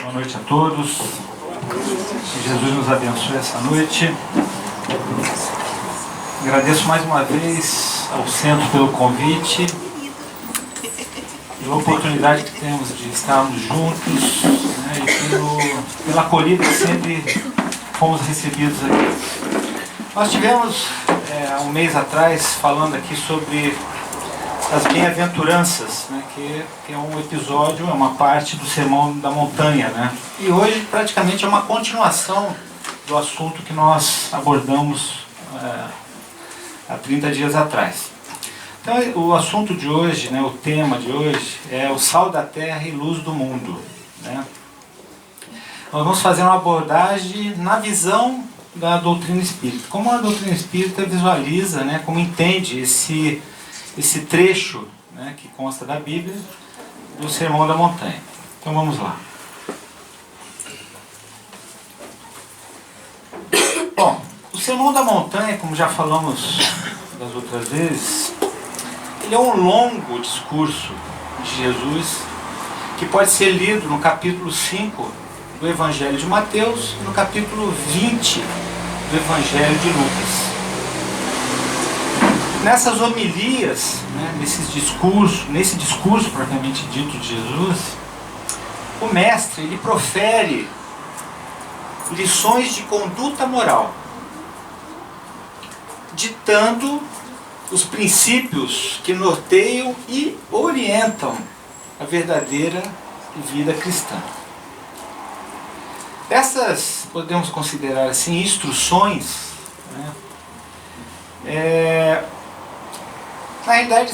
Boa noite a todos. Que Jesus nos abençoe essa noite. Agradeço mais uma vez ao Centro pelo convite, pela oportunidade que temos de estarmos juntos, né, e pela acolhida que sempre fomos recebidos aqui. Nós tivemos há um mês atrás falando aqui sobre as bem-aventuranças, né, que é um episódio, é uma parte do Sermão da Montanha, né? E hoje praticamente é uma continuação do assunto que nós abordamos há 30 dias atrás. Então o assunto de hoje, né, o tema de hoje é o sal da terra e luz do mundo, né? Nós vamos fazer uma abordagem na visão da doutrina espírita. Como a doutrina espírita visualiza, né, como entende esse trecho, né, que consta da Bíblia, do Sermão da Montanha. Então vamos lá. Bom, o Sermão da Montanha, como já falamos das outras vezes, ele é um longo discurso de Jesus que pode ser lido no capítulo 5 do Evangelho de Mateus e no capítulo 20 do Evangelho de Lucas. Nessas homilias, né, nesse discurso propriamente dito de Jesus, o mestre ele profere lições de conduta moral, ditando os princípios que norteiam e orientam a verdadeira vida cristã. Essas, podemos considerar assim, instruções, né, na realidade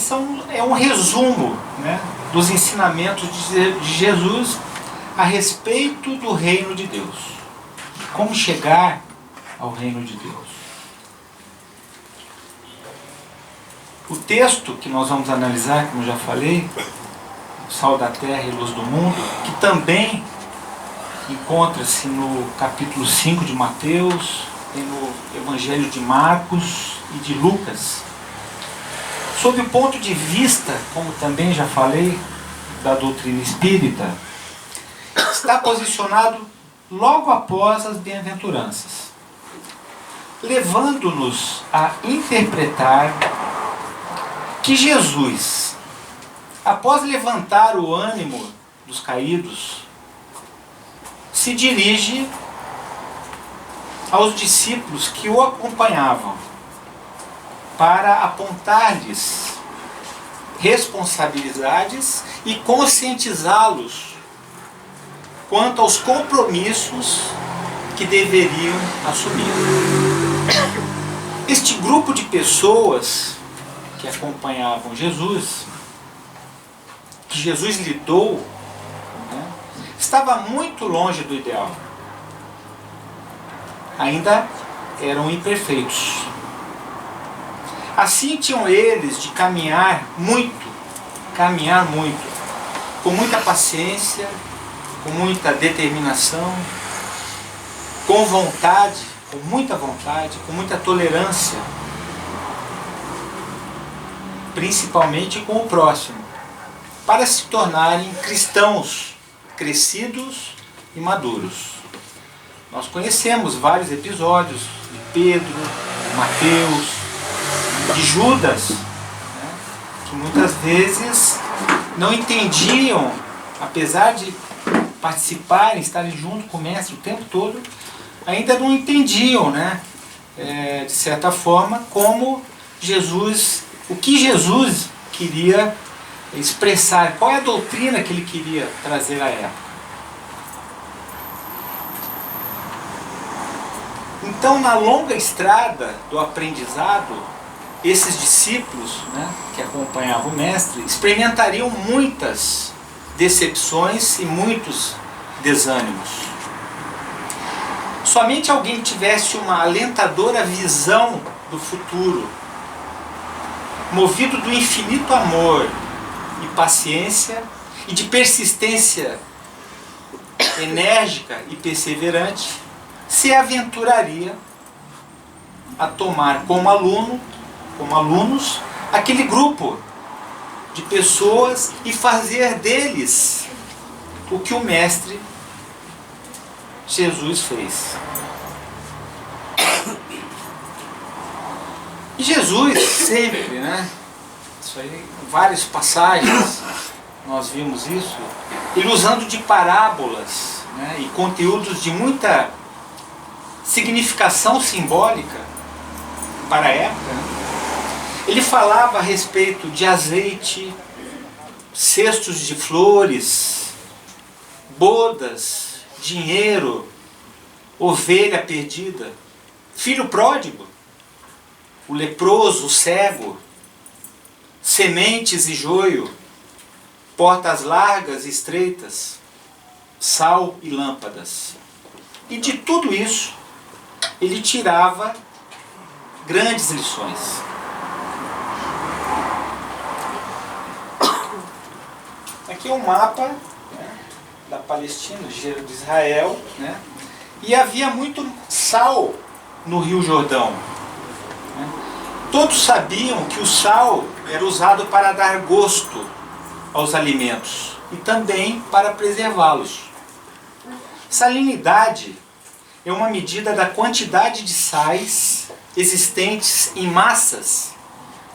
é um resumo, né, dos ensinamentos de Jesus a respeito do reino de Deus. Como chegar ao reino de Deus. O texto que nós vamos analisar, como já falei, o sal da terra e luz do mundo, que também encontra-se no capítulo 5 de Mateus e no Evangelho de Marcos e de Lucas. Sob o ponto de vista, como também já falei, da doutrina espírita, está posicionado logo após as bem-aventuranças, levando-nos a interpretar que Jesus, após levantar o ânimo dos caídos, se dirige aos discípulos que o acompanhavam para apontar-lhes responsabilidades e conscientizá-los quanto aos compromissos que deveriam assumir. Este grupo de pessoas que acompanhavam Jesus, que Jesus lidou, né, estava muito longe do ideal. Ainda eram imperfeitos. Assim tinham eles de caminhar muito, com muita paciência, com muita determinação, com vontade, com muita vontade, com muita tolerância, principalmente com o próximo, para se tornarem cristãos crescidos e maduros. Nós conhecemos vários episódios de Pedro, de Mateus, de Judas, né, que muitas vezes não entendiam, apesar de participarem, estarem junto com o mestre o tempo todo, ainda não entendiam, né, de certa forma, como Jesus, o que Jesus queria expressar, qual é a doutrina que ele queria trazer à época. Então, na longa estrada do aprendizado, esses discípulos, né, que acompanhavam o mestre, experimentariam muitas decepções e muitos desânimos. Somente alguém que tivesse uma alentadora visão do futuro, movido do infinito amor e paciência e de persistência enérgica e perseverante, se aventuraria a tomar como alunos, aquele grupo de pessoas e fazer deles o que o mestre Jesus fez. E Jesus sempre, né? Isso aí, em várias passagens nós vimos isso, ele usando de parábolas, né, e conteúdos de muita significação simbólica para a época, né? Ele falava a respeito de azeite, cestos de flores, bodas, dinheiro, ovelha perdida, filho pródigo, o leproso, o cego, sementes e joio, portas largas e estreitas, sal e lâmpadas. E de tudo isso, ele tirava grandes lições. Aqui é um mapa, né, da Palestina, de Israel, né, e havia muito sal no Rio Jordão. Todos sabiam que o sal era usado para dar gosto aos alimentos e também para preservá-los. Salinidade é uma medida da quantidade de sais existentes em massas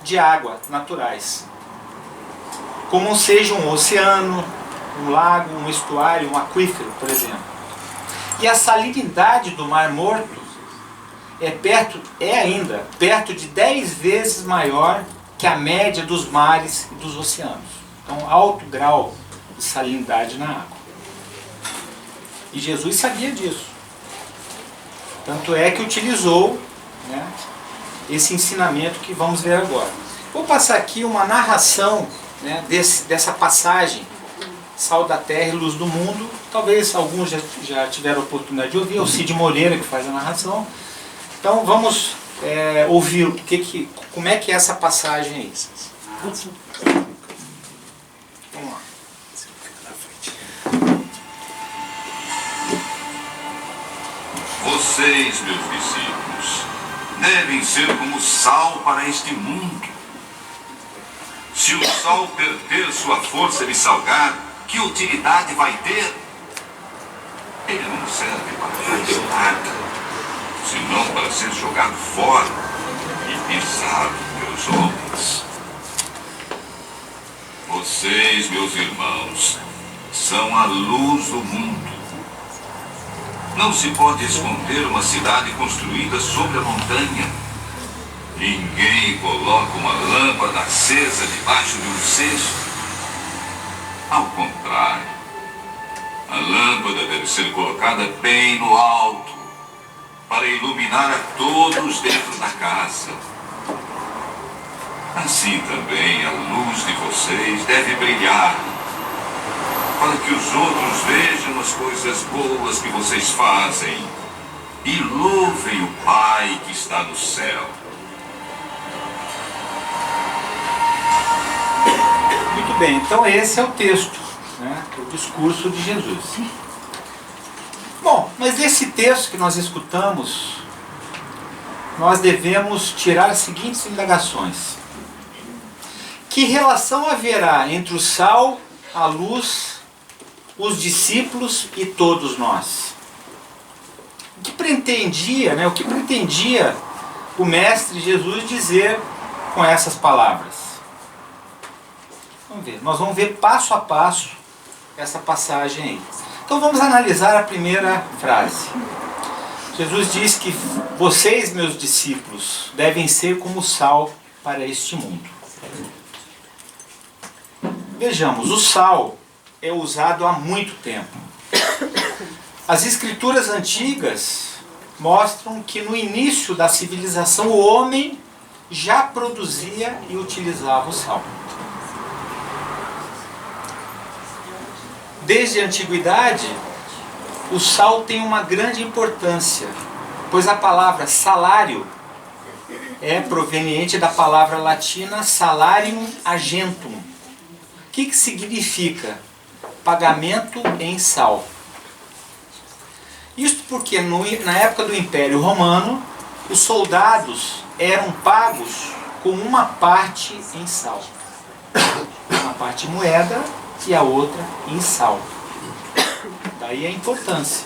de água naturais, como seja um oceano, um lago, um estuário, um aquífero, por exemplo. E a salinidade do Mar Morto é ainda perto de 10 vezes maior que a média dos mares e dos oceanos. Então, alto grau de salinidade na água. E Jesus sabia disso. Tanto é que utilizou, né, esse ensinamento que vamos ver agora. Vou passar aqui uma narração, né, dessa passagem, Sal da Terra e Luz do Mundo. Talvez alguns já tiveram a oportunidade de ouvir, é o Cid Moreira que faz a narração. Então vamos ouvir como é que é essa passagem aí. Vamos lá. Vocês, meus discípulos, devem ser como sal para este mundo. Se o sal perder sua força de salgar, que utilidade vai ter? Ele não serve para mais nada, senão para ser jogado fora e pisado pelos homens. Vocês, meus irmãos, são a luz do mundo. Não se pode esconder uma cidade construída sobre a montanha. Ninguém coloca uma lâmpada acesa debaixo de um cesto. Ao contrário, a lâmpada deve ser colocada bem no alto, para iluminar a todos dentro da casa. Assim também a luz de vocês deve brilhar, para que os outros vejam as coisas boas que vocês fazem e louvem o Pai que está no céu. Muito bem, então esse é o texto, né, o discurso de Jesus. Bom, mas desse texto que nós escutamos, nós devemos tirar as seguintes indagações. Que relação haverá entre o sal, a luz, os discípulos e todos nós? O que pretendia o Mestre Jesus dizer com essas palavras? Vamos ver, nós vamos ver passo a passo essa passagem aí. Então vamos analisar a primeira frase. Jesus diz que vocês, meus discípulos, devem ser como sal para este mundo. Vejamos, o sal é usado há muito tempo. As escrituras antigas mostram que no início da civilização o homem já produzia e utilizava o sal. Desde a antiguidade, o sal tem uma grande importância, pois a palavra salário é proveniente da palavra latina salarium argentum. O que significa? Pagamento em sal. Isto porque na época do Império Romano, os soldados eram pagos com uma parte em sal. Uma parte em moeda e a outra em sal. Daí a importância.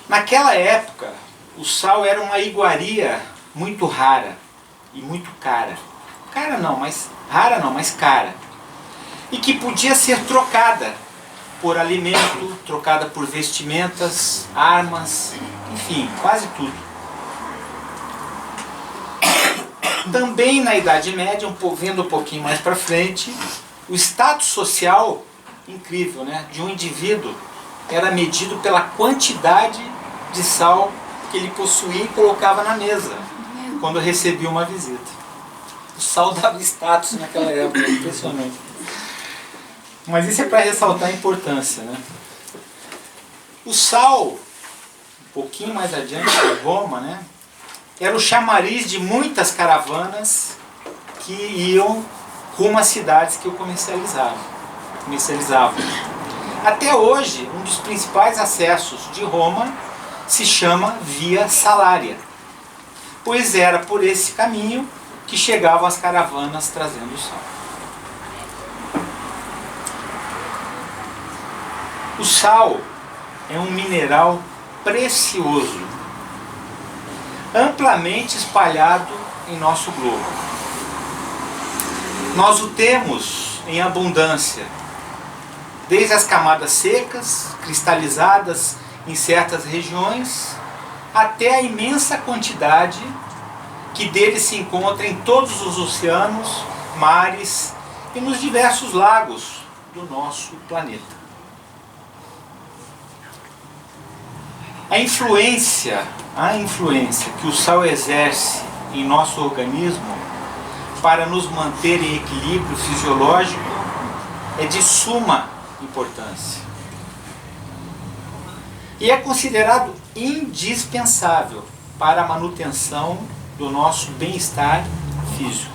Naquela época, o sal era uma iguaria muito rara e muito cara. Rara não, mas cara. E que podia ser trocada por alimento, trocada por vestimentas, armas, enfim, quase tudo. Também na Idade Média, vendo um pouquinho mais para frente, o status social, incrível, né, de um indivíduo era medido pela quantidade de sal que ele possuía e colocava na mesa quando recebia uma visita. O sal dava status naquela época, impressionante. Mas isso é para ressaltar a importância, né? O sal, um pouquinho mais adiante em Roma, né, era o chamariz de muitas caravanas que iam rumo às cidades que o comercializavam. Até hoje, um dos principais acessos de Roma se chama Via Salária, pois era por esse caminho que chegavam as caravanas trazendo o sal. O sal é um mineral precioso, amplamente espalhado em nosso globo. Nós o temos em abundância, desde as camadas secas, cristalizadas em certas regiões, até a imensa quantidade que dele se encontra em todos os oceanos, mares e nos diversos lagos do nosso planeta. A influência que o sal exerce em nosso organismo para nos manter em equilíbrio fisiológico é de suma importância. E é considerado indispensável para a manutenção do nosso bem-estar físico.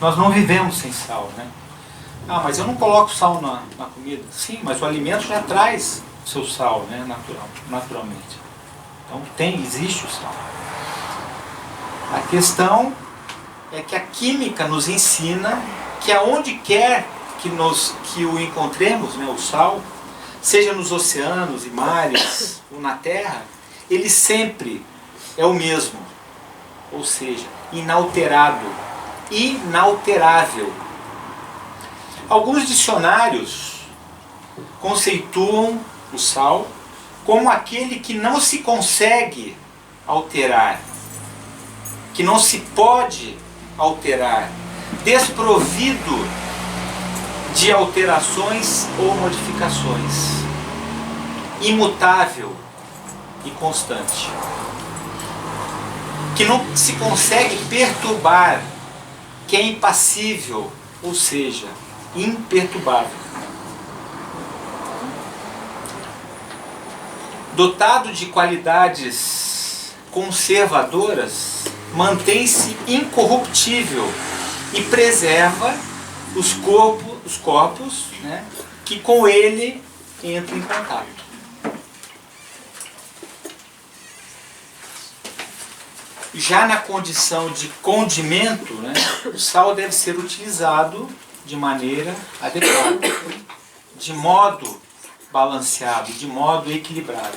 Nós não vivemos sem sal, né? Ah, mas eu não coloco sal na comida. Sim, mas o alimento já traz o seu sal, né? Naturalmente. Então existe o sal. A questão é que a química nos ensina que aonde quer que o encontremos, né, o sal, seja nos oceanos e mares ou na terra, ele sempre é o mesmo, ou seja, inalterado, inalterável. Alguns dicionários conceituam o sal como aquele que não se consegue alterar, que não se pode alterar, desprovido de alterações ou modificações, imutável e constante, que não se consegue perturbar, que é impassível, ou seja, imperturbável. Dotado de qualidades conservadoras, mantém-se incorruptível e preserva os corpos, né, que com ele entram em contato. Já na condição de condimento, né, o sal deve ser utilizado de maneira adequada, de modo balanceado, de modo equilibrado.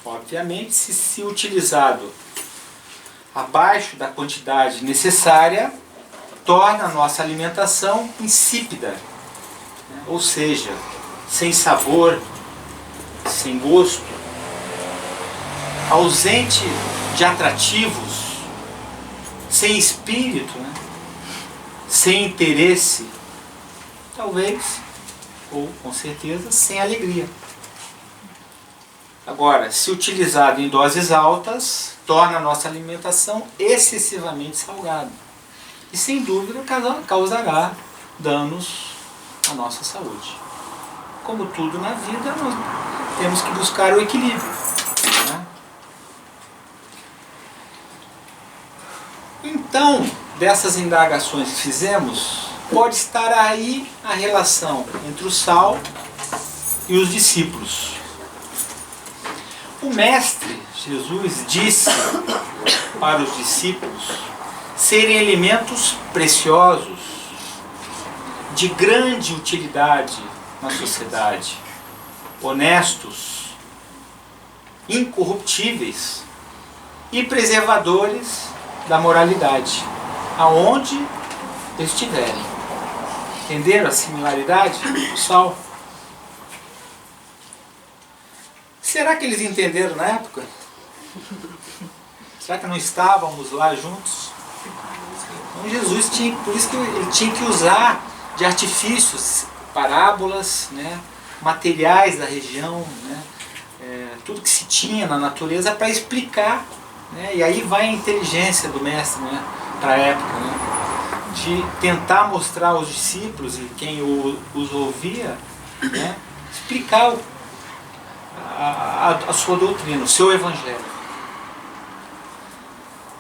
Obviamente, se utilizado abaixo da quantidade necessária, torna a nossa alimentação insípida, né? Ou seja, sem sabor, sem gosto, ausente de atrativos, sem espírito, né? Sem interesse, talvez, ou com certeza, sem alegria. Agora, se utilizado em doses altas, torna a nossa alimentação excessivamente salgada. E sem dúvida causará danos à nossa saúde. Como tudo na vida, nós temos que buscar o equilíbrio, né? Então, dessas indagações que fizemos, pode estar aí a relação entre o sal e os discípulos. O Mestre Jesus disse para os discípulos serem elementos preciosos, de grande utilidade na sociedade, honestos, incorruptíveis e preservadores da moralidade, aonde estiverem. Entenderam a similaridade do sal? Será que eles entenderam na época? Será que não estávamos lá juntos? Então Jesus tinha, por isso que ele tinha que usar de artifícios, parábolas, né, materiais da região, né, tudo que se tinha na natureza para explicar, né, e aí vai a inteligência do mestre, né, para a época, né, de tentar mostrar aos discípulos e quem os ouvia, né, explicar a sua doutrina, o seu evangelho.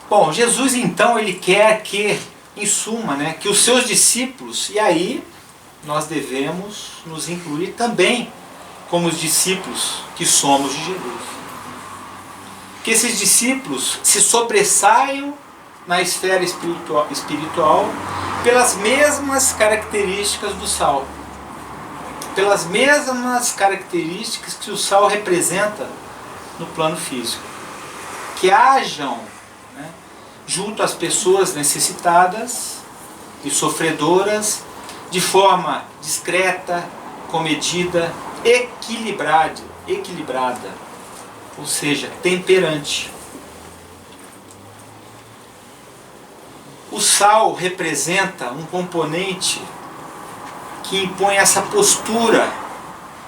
Bom, Jesus então ele quer que, em suma, né, que os seus discípulos, e aí nós devemos nos incluir também como os discípulos que somos de Jesus. Que esses discípulos se sobressaiam na esfera espiritual pelas mesmas características do sal. Pelas mesmas características que o sal representa no plano físico. Que hajam, né, junto às pessoas necessitadas e sofredoras, de forma discreta, comedida, equilibrada, ou seja, temperante. O sal representa um componente que impõe essa postura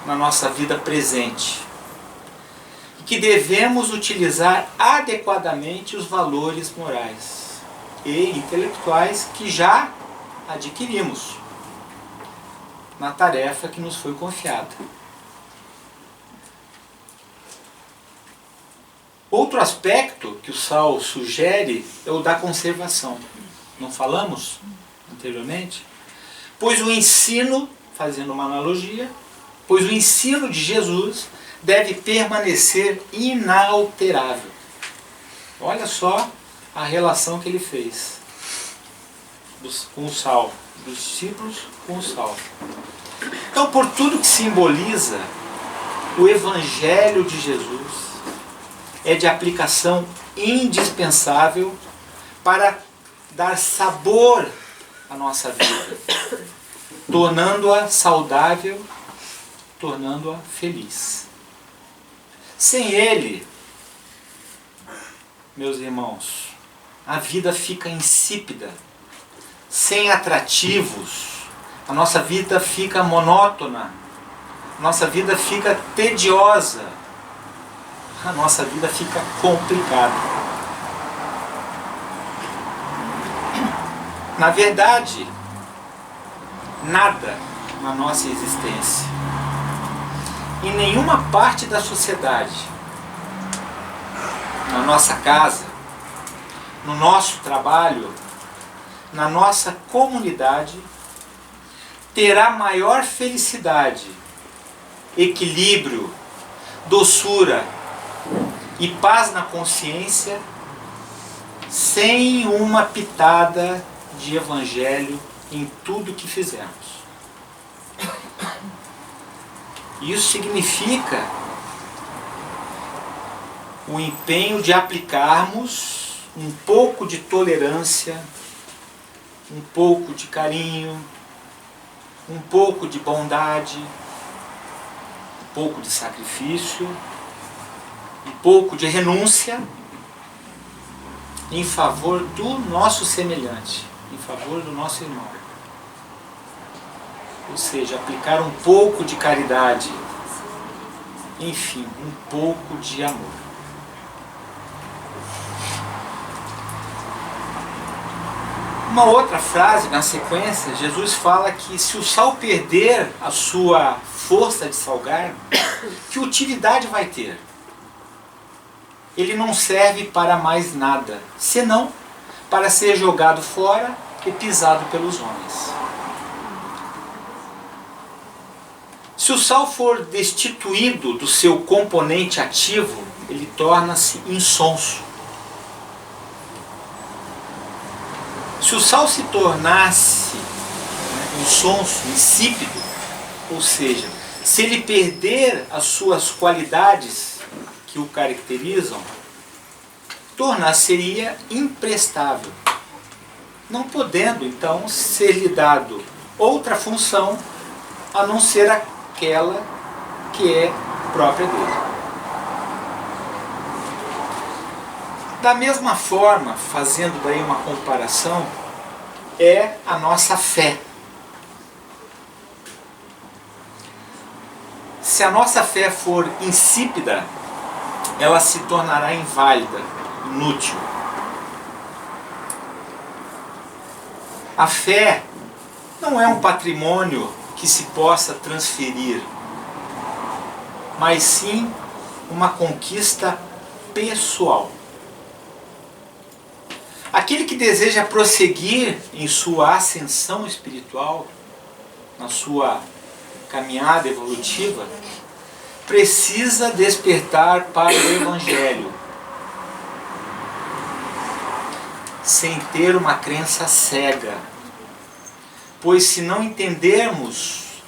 na nossa vida presente. E que devemos utilizar adequadamente os valores morais e intelectuais que já adquirimos na tarefa que nos foi confiada. Outro aspecto que o sal sugere é o da conservação. Não falamos anteriormente? Pois o ensino, fazendo uma analogia, pois o ensino de Jesus deve permanecer inalterável. Olha só a relação que ele fez com o sal, dos discípulos com o sal. Então, por tudo que simboliza o Evangelho de Jesus, é de aplicação indispensável para dar sabor à nossa vida, tornando-a saudável, tornando-a feliz. Sem ele, meus irmãos, a vida fica insípida, sem atrativos, a nossa vida fica monótona, a nossa vida fica tediosa, a nossa vida fica complicada. Na verdade, nada na nossa existência, em nenhuma parte da sociedade, na nossa casa, no nosso trabalho, na nossa comunidade, terá maior felicidade, equilíbrio, doçura e paz na consciência sem uma pitada de evangelho em tudo que fizermos. Isso significa o empenho de aplicarmos um pouco de tolerância, um pouco de carinho, um pouco de bondade, um pouco de sacrifício, um pouco de renúncia em favor do nosso semelhante, em favor do nosso irmão. Ou seja, aplicar um pouco de caridade, enfim, um pouco de amor. Uma outra frase na sequência, Jesus fala que se o sal perder a sua força de salgar, que utilidade vai ter? Ele não serve para mais nada, senão para ser jogado fora e pisado pelos homens. Se o sal for destituído do seu componente ativo, ele torna-se insonso. Se o sal se tornasse insonso, insípido, ou seja, se ele perder as suas qualidades que que o caracterizam, tornar-se-ia imprestável, não podendo então ser-lhe dado outra função a não ser aquela que é própria dele. Da mesma forma, fazendo daí uma comparação, é a nossa fé. Se a nossa fé for insípida, ela se tornará inválida, inútil. A fé não é um patrimônio que se possa transferir, mas sim uma conquista pessoal. Aquele que deseja prosseguir em sua ascensão espiritual, na sua caminhada evolutiva, precisa despertar para o Evangelho, sem ter uma crença cega. Pois se não entendermos,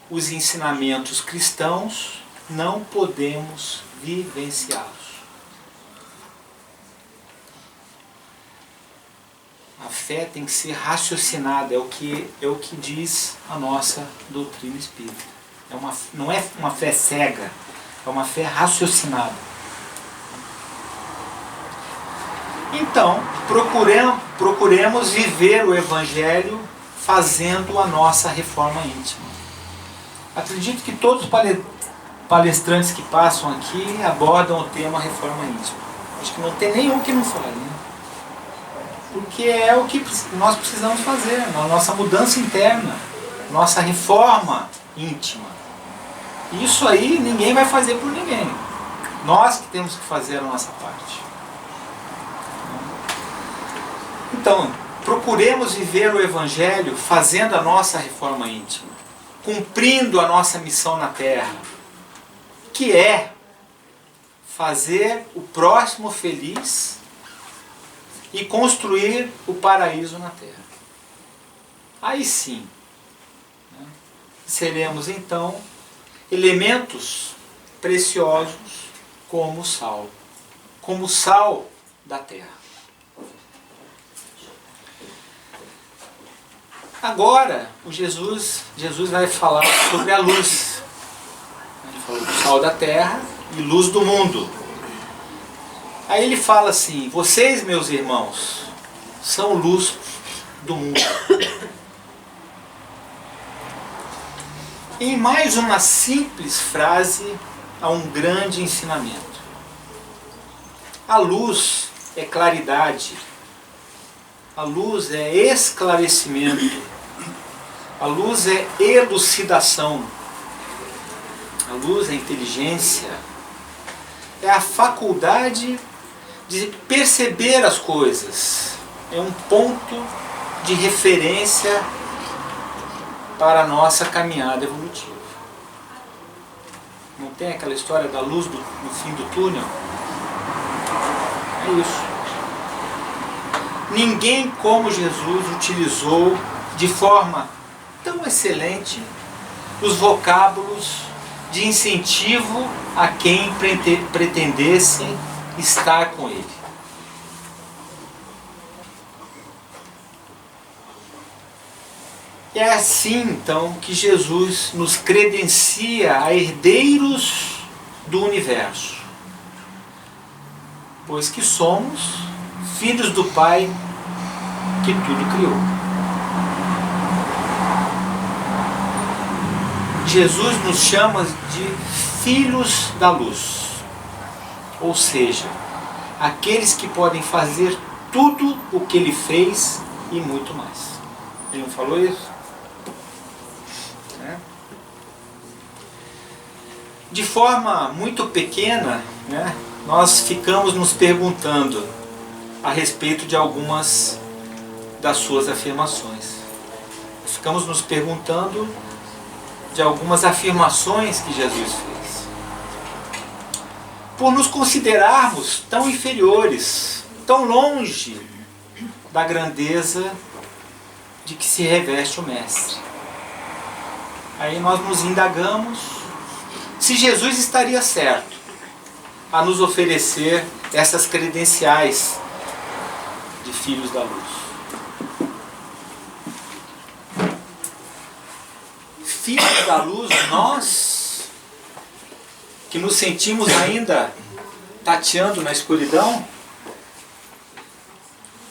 os ensinamentos cristãos, não podemos vivenciá-los. A fé tem que ser raciocinada, é o que diz a nossa doutrina espírita. Não é uma fé cega, é uma fé raciocinada. Então, procuremos viver o Evangelho fazendo a nossa reforma íntima. Acredito que todos os palestrantes que passam aqui abordam o tema reforma íntima. Acho que não tem nenhum que não fale, né? Porque é o que nós precisamos fazer, a nossa mudança interna, nossa reforma íntima. Isso aí ninguém vai fazer por ninguém. Nós que temos que fazer a nossa parte. Então, procuremos viver o Evangelho fazendo a nossa reforma íntima, cumprindo a nossa missão na Terra, que é fazer o próximo feliz e construir o paraíso na Terra. Aí sim, seremos então elementos preciosos como o sal da Terra. Agora, Jesus vai falar sobre a luz. Ele falou do sal da terra e luz do mundo. Aí ele fala assim: vocês, meus irmãos, são luz do mundo. Em mais uma simples frase, há um grande ensinamento. A luz é claridade. A luz é esclarecimento. A luz é elucidação. A luz é inteligência. É a faculdade de perceber as coisas. É um ponto de referência para a nossa caminhada evolutiva. Não tem aquela história da luz no fim do túnel? É isso. Ninguém como Jesus utilizou de forma tão excelente os vocábulos de incentivo a quem pretendesse estar com ele. E é assim então que Jesus nos credencia a herdeiros do universo, pois que somos filhos do Pai que tudo criou. Jesus nos chama de filhos da luz, ou seja, aqueles que podem fazer tudo o que ele fez e muito mais. Ele não falou isso? De forma muito pequena, nós ficamos nos perguntando a respeito de algumas das suas afirmações. Ficamos nos perguntando de algumas afirmações que Jesus fez. Por nos considerarmos tão inferiores, tão longe da grandeza de que se reveste o Mestre. Aí nós nos indagamos se Jesus estaria certo a nos oferecer essas credenciais de filhos da luz. Filhos da luz, nós que nos sentimos ainda tateando na escuridão,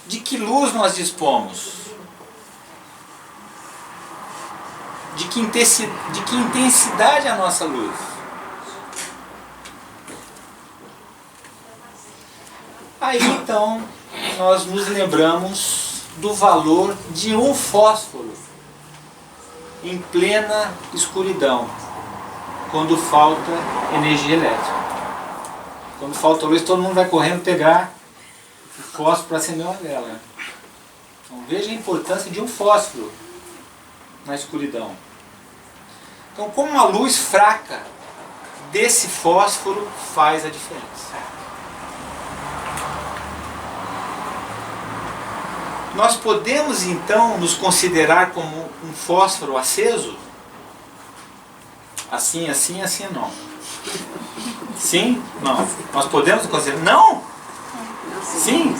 de que luz nós dispomos? De que intensidade é a nossa luz? Aí então nós nos lembramos do valor de um fósforo em plena escuridão, quando falta energia elétrica. Quando falta luz, todo mundo vai correndo pegar o fósforo para acender uma vela. Então veja a importância de um fósforo na escuridão. Então, como uma luz fraca desse fósforo faz a diferença. Nós podemos então nos considerar como um fósforo aceso? Assim, assim, assim não. Sim? Não. Nós podemos nos considerar? Não! Sim?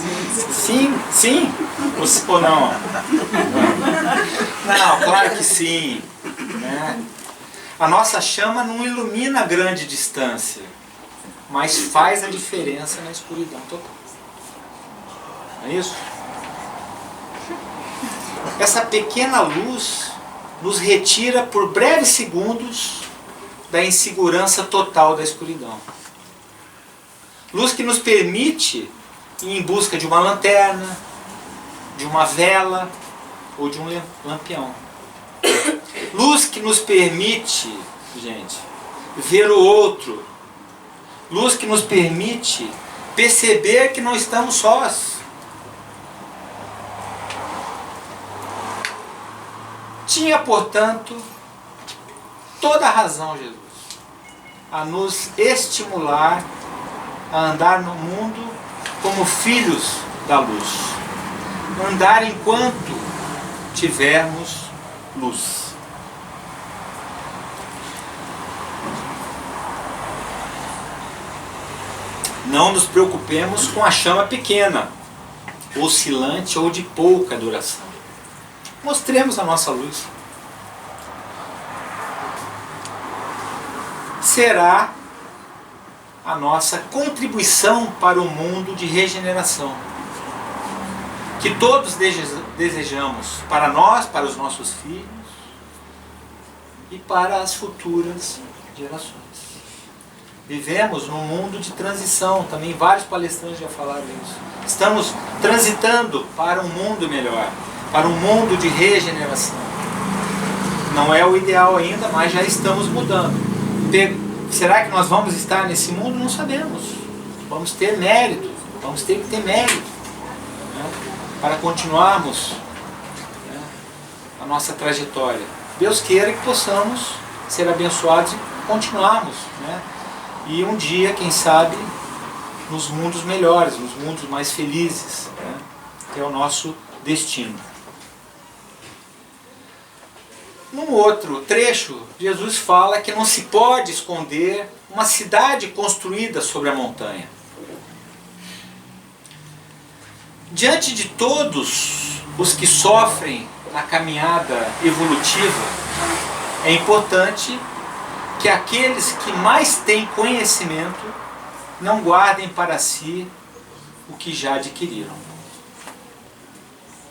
Sim? Sim? Ou não? Não, claro que sim. Né? A nossa chama não ilumina a grande distância, mas faz a diferença na escuridão total. Não é isso? Essa pequena luz nos retira por breves segundos da insegurança total da escuridão. Luz que nos permite ir em busca de uma lanterna, de uma vela ou de um lampião. Luz que nos permite, gente, ver o outro. Luz que nos permite perceber que não estamos sós. Tinha, portanto, toda a razão, Jesus, a nos estimular a andar no mundo como filhos da luz. Andar enquanto tivermos luz. Não nos preocupemos com a chama pequena, oscilante ou de pouca duração. Mostremos a nossa luz. Será a nossa contribuição para o mundo de regeneração que todos desejamos para nós, para os nossos filhos e para as futuras gerações. Vivemos num mundo de transição, também vários palestrantes já falaram isso. Estamos transitando para um mundo melhor, para um mundo de regeneração. Não é o ideal ainda, mas já estamos mudando. Será que nós vamos estar nesse mundo? Não sabemos. Vamos ter mérito, vamos ter que ter mérito, né, para continuarmos, né, a nossa trajetória. Deus queira que possamos ser abençoados e continuarmos, né, e um dia, quem sabe, nos mundos melhores, nos mundos mais felizes, né, que é o nosso destino. Num outro trecho, Jesus fala que não se pode esconder uma cidade construída sobre a montanha. Diante de todos os que sofrem na caminhada evolutiva, é importante que aqueles que mais têm conhecimento não guardem para si o que já adquiriram.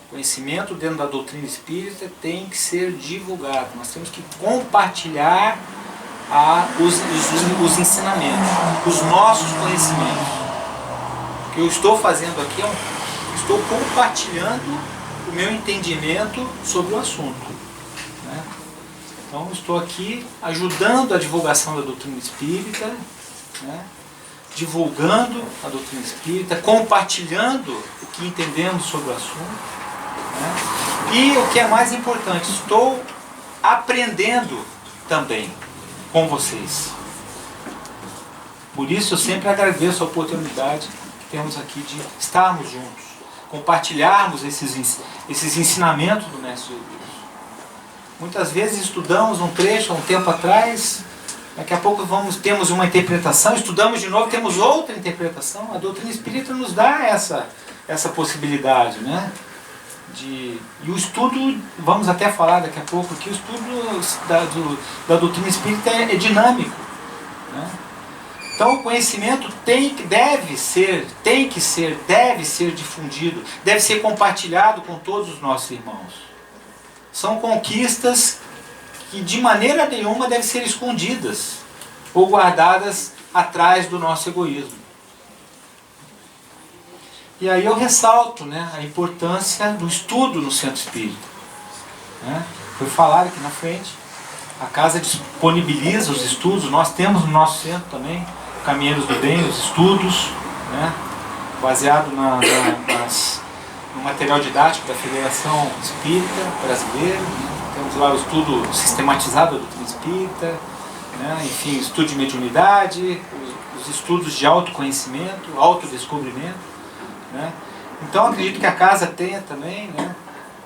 Conhecimento dentro da doutrina espírita tem que ser divulgado. Nós temos que compartilhar os ensinamentos, os nossos conhecimentos. O que eu estou fazendo aqui estou compartilhando o meu entendimento sobre o assunto, né? Então estou aqui ajudando a divulgação da doutrina espírita, né? Divulgando a doutrina espírita, compartilhando o que entendemos sobre o assunto. E o que é mais importante, estou aprendendo também com vocês. Por isso eu sempre agradeço a oportunidade que temos aqui de estarmos juntos, compartilharmos esses ensinamentos do Mestre Jesus. Muitas vezes estudamos um trecho há um tempo atrás, Daqui a pouco temos uma interpretação, estudamos de novo, temos outra interpretação. A doutrina espírita nos dá essa possibilidade, né? E o estudo, vamos até falar daqui a pouco que o estudo da doutrina espírita é dinâmico, né? Então o conhecimento deve ser difundido, deve ser compartilhado com todos os nossos irmãos. São conquistas que de maneira nenhuma devem ser escondidas ou guardadas atrás do nosso egoísmo. E aí eu ressalto, né, a importância do estudo no centro espírita, né? Foi falado aqui na frente, a casa disponibiliza os estudos, nós temos no nosso centro também, Caminheiros do Bem, os estudos, né, baseado no material didático da Federação Espírita Brasileira. Temos lá o estudo sistematizado da doutrina espírita, né, enfim, estudo de mediunidade, os estudos de autoconhecimento, autodescobrimento, né. Então acredito que a casa tenha também, né,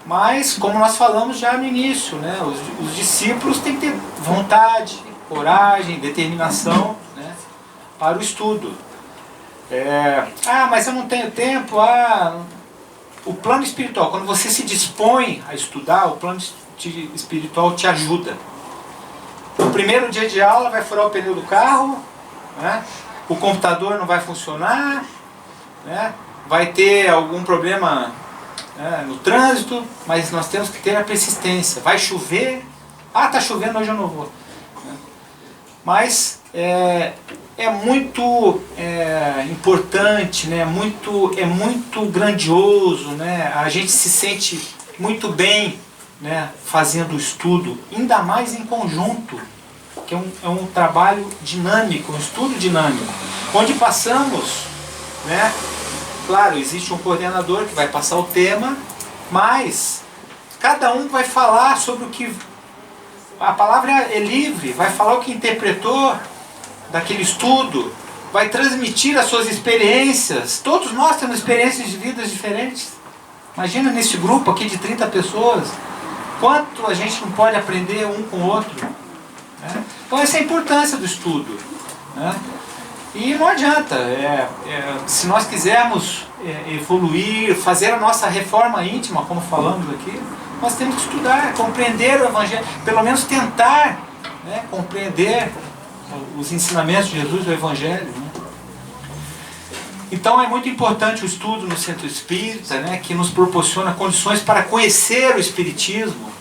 mas como nós falamos já no início, né, os discípulos têm que ter vontade, coragem, determinação, né, para o estudo. Mas eu não tenho tempo. O plano espiritual, quando você se dispõe a estudar, o plano espiritual te ajuda. No primeiro dia de aula vai furar o pneu do carro, né? O computador não vai funcionar, né? Vai ter algum problema, né, no trânsito, mas nós temos que ter a persistência. Vai chover, está chovendo, hoje eu não vou. Mas é muito importante, né? É muito grandioso, né? A gente se sente muito bem, né, fazendo o estudo, ainda mais em conjunto, que é um trabalho dinâmico, um estudo dinâmico, onde passamos, né? Claro, existe um coordenador que vai passar o tema, mas cada um vai falar sobre o que... A palavra é livre, vai falar o que interpretou daquele estudo, vai transmitir as suas experiências. Todos nós temos experiências de vidas diferentes. Imagina nesse grupo aqui de 30 pessoas, quanto a gente não pode aprender um com o outro, né? Então essa é a importância do estudo, né? E não adianta, se nós quisermos evoluir, fazer a nossa reforma íntima, como falamos aqui, nós temos que estudar, compreender o Evangelho, pelo menos tentar, né, compreender os ensinamentos de Jesus, do Evangelho, né? Então é muito importante o estudo no centro espírita, né, que nos proporciona condições para conhecer o Espiritismo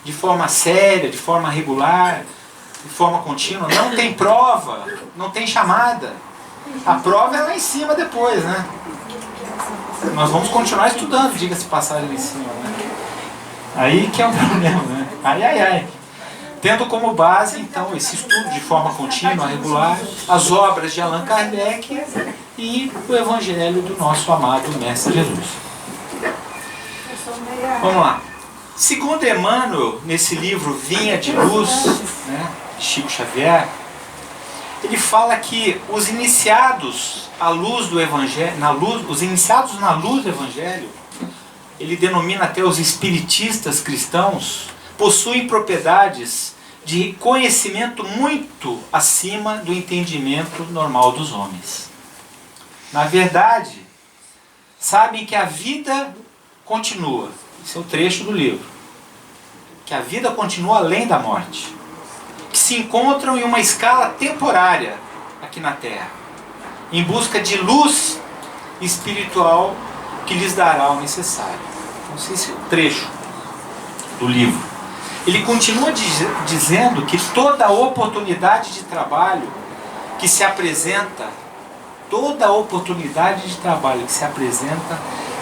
de forma séria, de forma regular, de forma contínua. Não tem prova, não tem chamada. A prova é lá em cima depois, né? Nós vamos continuar estudando, diga-se passagem lá em cima, né? Aí que é o problema, né? Ai. Tendo como base, então, esse estudo de forma contínua, regular, as obras de Allan Kardec e o Evangelho do nosso amado Mestre Jesus. Vamos lá. Segundo Emmanuel, nesse livro Vinha de Luz, né, de Chico Xavier, ele fala que os iniciados à luz do Evangelho, os iniciados na luz do Evangelho, ele denomina até os espiritistas cristãos, possuem propriedades de conhecimento muito acima do entendimento normal dos homens. Na verdade, sabem que a vida continua. Esse é o trecho do livro. Que a vida continua além da morte. Que se encontram em uma escala temporária aqui na Terra, em busca de luz espiritual que lhes dará o necessário. Então, esse é o trecho do livro. Ele continua dizendo que toda oportunidade de trabalho que se apresenta,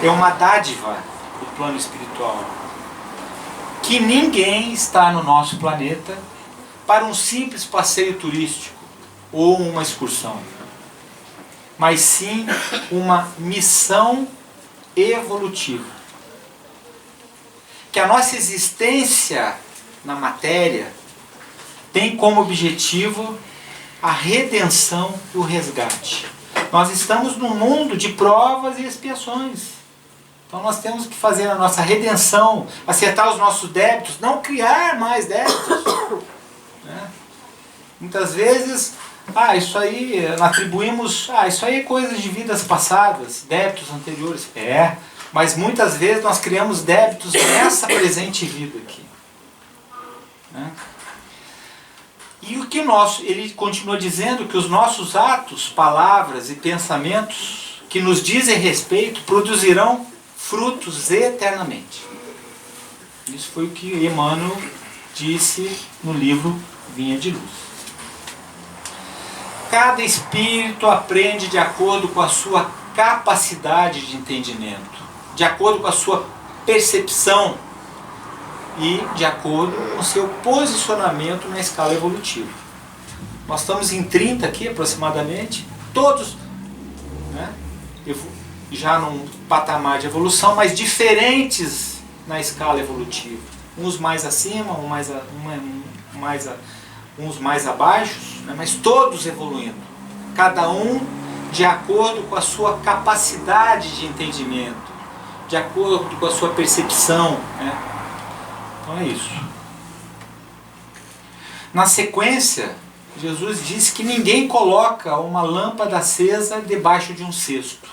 é uma dádiva do plano espiritual. Que ninguém está no nosso planeta para um simples passeio turístico ou uma excursão, mas sim uma missão evolutiva. Que a nossa existência na matéria tem como objetivo a redenção e o resgate. Nós estamos num mundo de provas e expiações. Então nós temos que fazer a nossa redenção, acertar os nossos débitos, não criar mais débitos, né? Muitas vezes, isso aí atribuímos, isso aí é coisa de vidas passadas, débitos anteriores. Mas muitas vezes nós criamos débitos nessa presente vida aqui. Né? E o que ele continua dizendo que os nossos atos, palavras e pensamentos que nos dizem respeito produzirão frutos eternamente. Isso foi o que Emmanuel disse no livro Vinha de Luz. Cada espírito aprende de acordo com a sua capacidade de entendimento, de acordo com a sua percepção e de acordo com o seu posicionamento na escala evolutiva. Nós estamos em 30 aqui aproximadamente, todos, né, já num patamar de evolução, mas diferentes na escala evolutiva. Uns mais acima, uns mais abaixo, né, mas todos evoluindo. Cada um de acordo com a sua capacidade de entendimento, de acordo com a sua percepção. Né? Então é isso. Na sequência, Jesus disse que ninguém coloca uma lâmpada acesa debaixo de um cesto.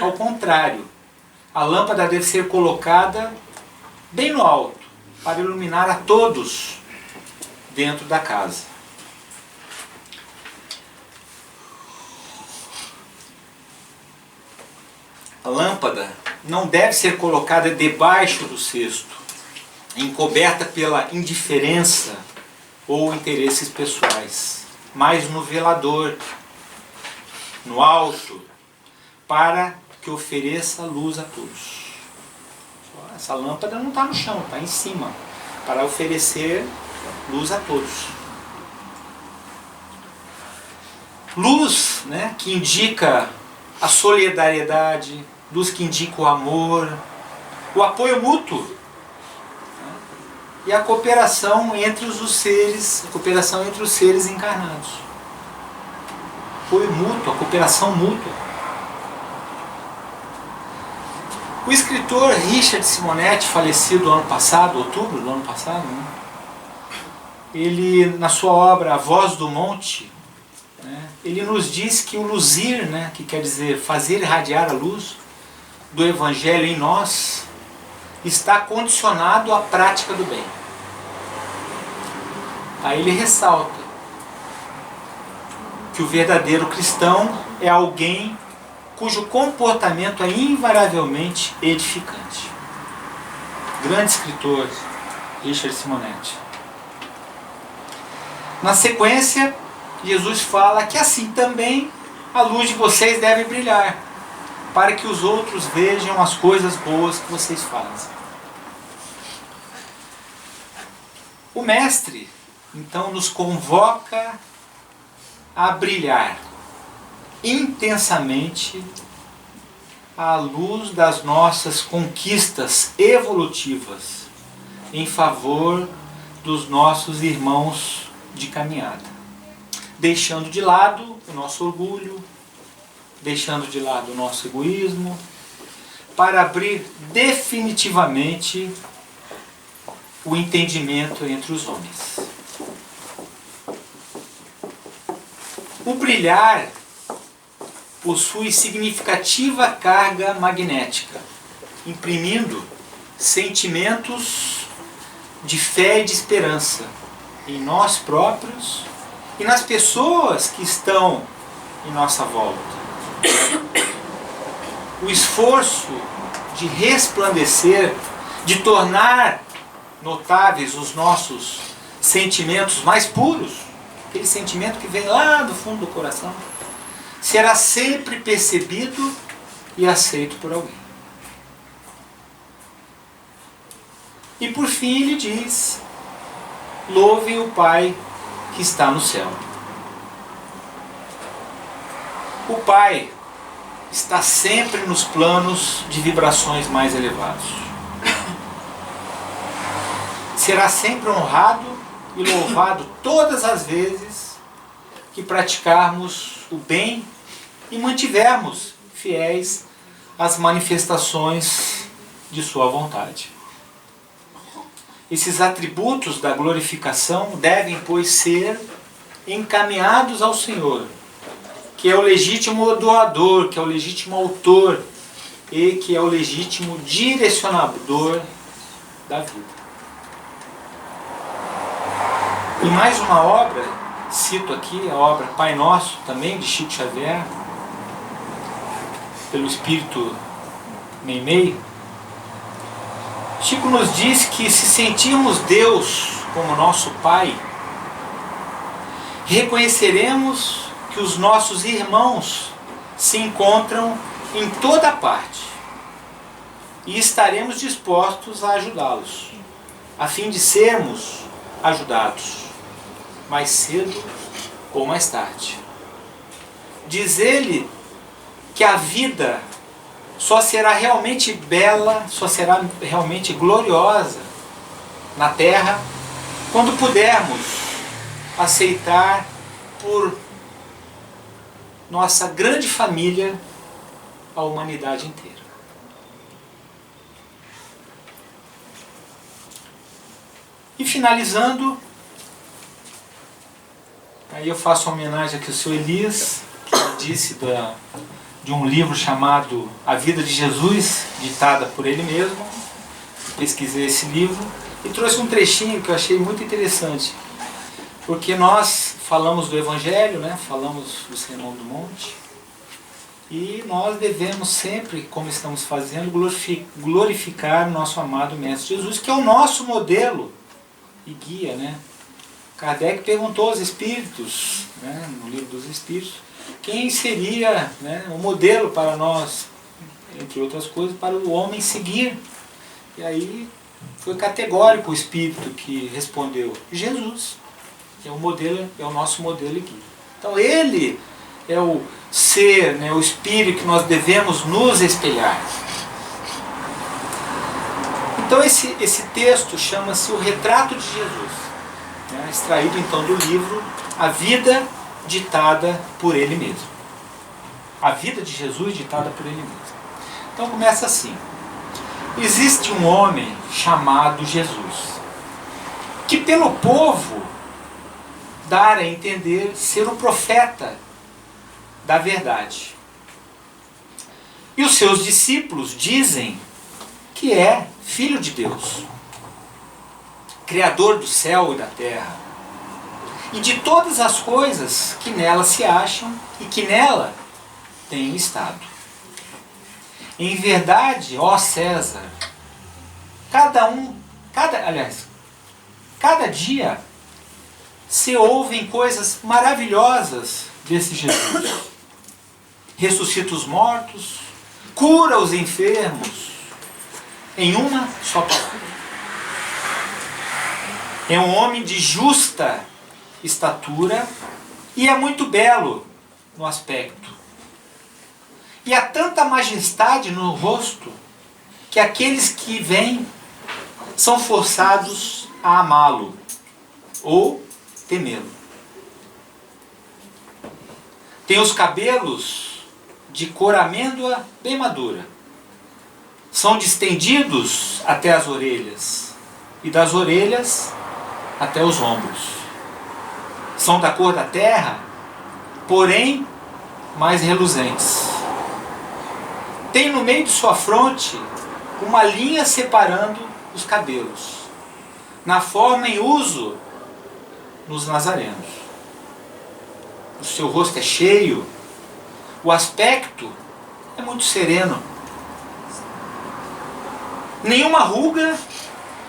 Ao contrário, a lâmpada deve ser colocada bem no alto, para iluminar a todos dentro da casa. A lâmpada não deve ser colocada debaixo do cesto, encoberta pela indiferença ou interesses pessoais, mas no velador, no alto, para que ofereça luz a todos. Essa lâmpada não está no chão, está em cima, para oferecer luz a todos. Luz, né, que indica a solidariedade, luz que indica o amor, o apoio mútuo, né, e a cooperação entre os seres, encarnados. Apoio mútuo, a cooperação mútua. O escritor Richard Simonetti, falecido ano passado, outubro do ano passado, né, ele, na sua obra A Voz do Monte, né, ele nos diz que o luzir, né, que quer dizer fazer irradiar a luz do Evangelho em nós, está condicionado à prática do bem. Aí ele ressalta que o verdadeiro cristão é alguém cujo comportamento é invariavelmente edificante. Grande escritor, Richard Simonetti. Na sequência, Jesus fala que assim também a luz de vocês deve brilhar, para que os outros vejam as coisas boas que vocês fazem. O Mestre, então, nos convoca a brilhar intensamente à luz das nossas conquistas evolutivas em favor dos nossos irmãos de caminhada, deixando de lado o nosso orgulho, deixando de lado o nosso egoísmo, para abrir definitivamente o entendimento entre os homens. O brilhar possui significativa carga magnética, imprimindo sentimentos de fé e de esperança em nós próprios e nas pessoas que estão em nossa volta. O esforço de resplandecer, de tornar notáveis os nossos sentimentos mais puros, aquele sentimento que vem lá do fundo do coração, será sempre percebido e aceito por alguém. E por fim ele diz: louvem o Pai que está no céu. O Pai está sempre nos planos de vibrações mais elevados. Será sempre honrado e louvado todas as vezes que praticarmos o bem e mantivermos fiéis às manifestações de sua vontade. Esses atributos da glorificação devem, pois, ser encaminhados ao Senhor, que é o legítimo doador, que é o legítimo autor e que é o legítimo direcionador da vida. E mais uma obra, cito aqui a obra Pai Nosso, também de Chico Xavier, pelo Espírito Meimei. Chico nos diz que se sentirmos Deus como nosso Pai, reconheceremos que os nossos irmãos se encontram em toda parte e estaremos dispostos a ajudá-los, a fim de sermos ajudados, mais cedo ou mais tarde. Diz ele que a vida só será realmente bela, só será realmente gloriosa na Terra quando pudermos aceitar por nossa grande família a humanidade inteira. E finalizando, aí eu faço uma homenagem aqui ao Sr. Elias, que disse de um livro chamado A Vida de Jesus, ditada por ele mesmo. Pesquisei esse livro e trouxe um trechinho que eu achei muito interessante, porque nós falamos do Evangelho, né? Falamos do Sermão do Monte, e nós devemos sempre, como estamos fazendo, glorificar o nosso amado Mestre Jesus, que é o nosso modelo e guia, né? Kardec perguntou aos Espíritos, né, no Livro dos Espíritos, quem seria, né, o modelo para nós, entre outras coisas, para o homem seguir. E aí foi categórico o Espírito que respondeu: Jesus é o modelo, é o nosso modelo e guia. Então ele é o ser, né, o Espírito que nós devemos nos espelhar. Então esse texto chama-se O Retrato de Jesus, né, extraído então do livro A Vida Ditada por Ele Mesmo. A vida de Jesus ditada por Ele mesmo. Então começa assim: existe um homem chamado Jesus, que pelo povo dar a entender ser o profeta da verdade. E os seus discípulos dizem que é Filho de Deus, Criador do céu e da terra, e de todas as coisas que nela se acham e que nela têm estado. Em verdade, ó César, cada dia se ouvem coisas maravilhosas desse Jesus. Ressuscita os mortos, cura os enfermos, em uma só palavra. É um homem de justa estatura e é muito belo no aspecto. E há tanta majestade no rosto que aqueles que vêm são forçados a amá-lo ou temê-lo. Tem os cabelos de cor amêndoa bem madura. São distendidos até as orelhas e das orelhas até os ombros. São da cor da terra, porém mais reluzentes. Tem no meio de sua fronte uma linha separando os cabelos, na forma em uso nos nazarenos. O seu rosto é cheio, o aspecto é muito sereno. Nenhuma ruga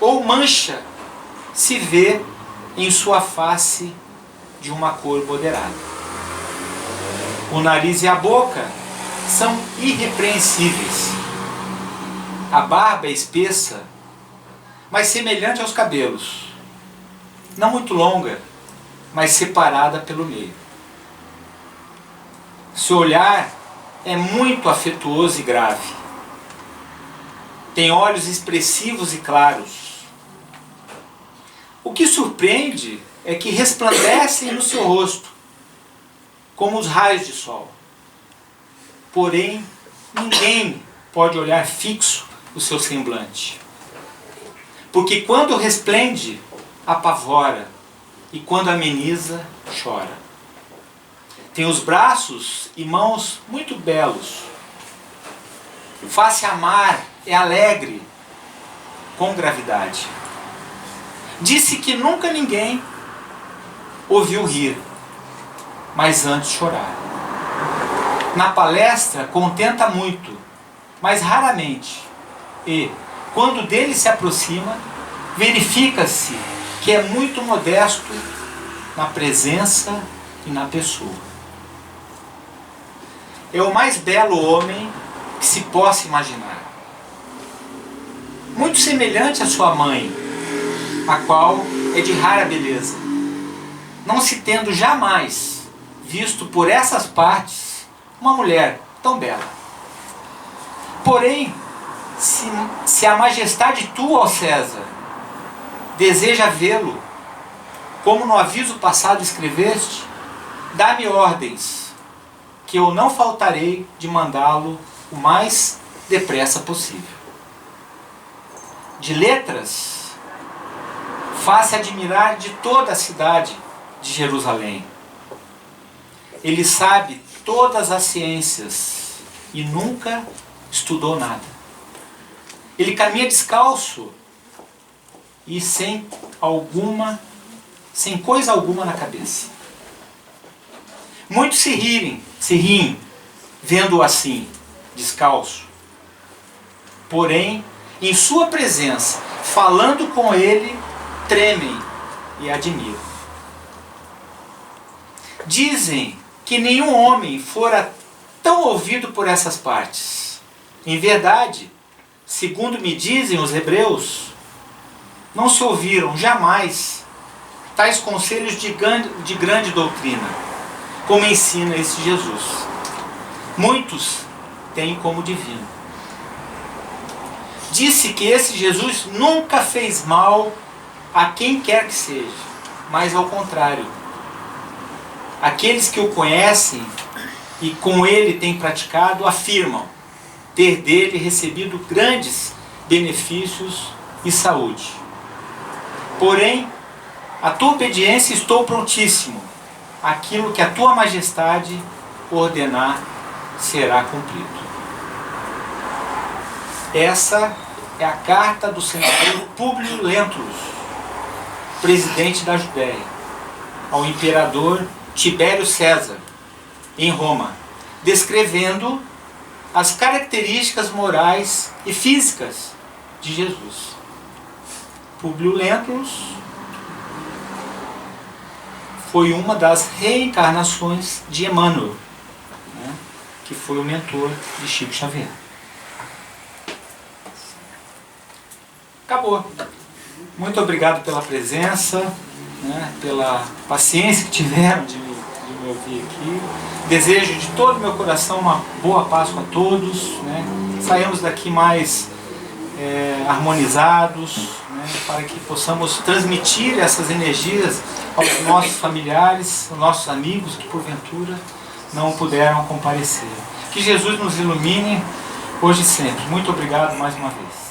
ou mancha se vê em sua face de uma cor moderada. O nariz e a boca são irrepreensíveis. A barba é espessa, mas semelhante aos cabelos. Não muito longa, mas separada pelo meio. Seu olhar é muito afetuoso e grave. Tem olhos expressivos e claros. O que surpreende é que resplandecem no seu rosto, como os raios de sol. Porém, ninguém pode olhar fixo o seu semblante. Porque quando resplende, apavora, e quando ameniza, chora. Tem os braços e mãos muito belos. Face amar é alegre, com gravidade. Disse que nunca ninguém ouviu rir, mas antes chorar. Na palestra contenta muito, mas raramente. E, quando dele se aproxima, verifica-se que é muito modesto na presença e na pessoa. É o mais belo homem que se possa imaginar. Muito semelhante à sua mãe, a qual é de rara beleza, não se tendo jamais visto por essas partes uma mulher tão bela. Porém, se a majestade tua, ó César, deseja vê-lo, como no aviso passado escreveste, dá-me ordens, que eu não faltarei de mandá-lo o mais depressa possível. De letras, faça admirar de toda a cidade de Jerusalém. Ele sabe todas as ciências e nunca estudou nada. Ele caminha descalço e sem coisa alguma na cabeça. Muitos se riem, vendo-o assim, descalço. Porém, em sua presença, falando com ele, tremem e admiram. Dizem que nenhum homem fora tão ouvido por essas partes. Em verdade, segundo me dizem os hebreus, não se ouviram jamais tais conselhos de grande doutrina, como ensina esse Jesus. Muitos têm como divino. Disse que esse Jesus nunca fez mal a quem quer que seja, mas ao contrário. Aqueles que o conhecem e com ele têm praticado, afirmam ter dele recebido grandes benefícios e saúde. Porém, a tua obediência estou prontíssimo. Aquilo que a tua majestade ordenar será cumprido. Essa é a carta do senador Públio Lentulus, presidente da Judéia, ao imperador Tibério César, em Roma, descrevendo as características morais e físicas de Jesus. Públio Lentulus foi uma das reencarnações de Emmanuel, né, que foi o mentor de Chico Xavier. Acabou. Muito obrigado pela presença, né, pela paciência que tiveram de me ouvir aqui. Desejo de todo o meu coração uma boa Páscoa a todos, né? Saímos daqui mais harmonizados, né, para que possamos transmitir essas energias aos nossos familiares, aos nossos amigos que porventura não puderam comparecer. Que Jesus nos ilumine hoje e sempre. Muito obrigado mais uma vez.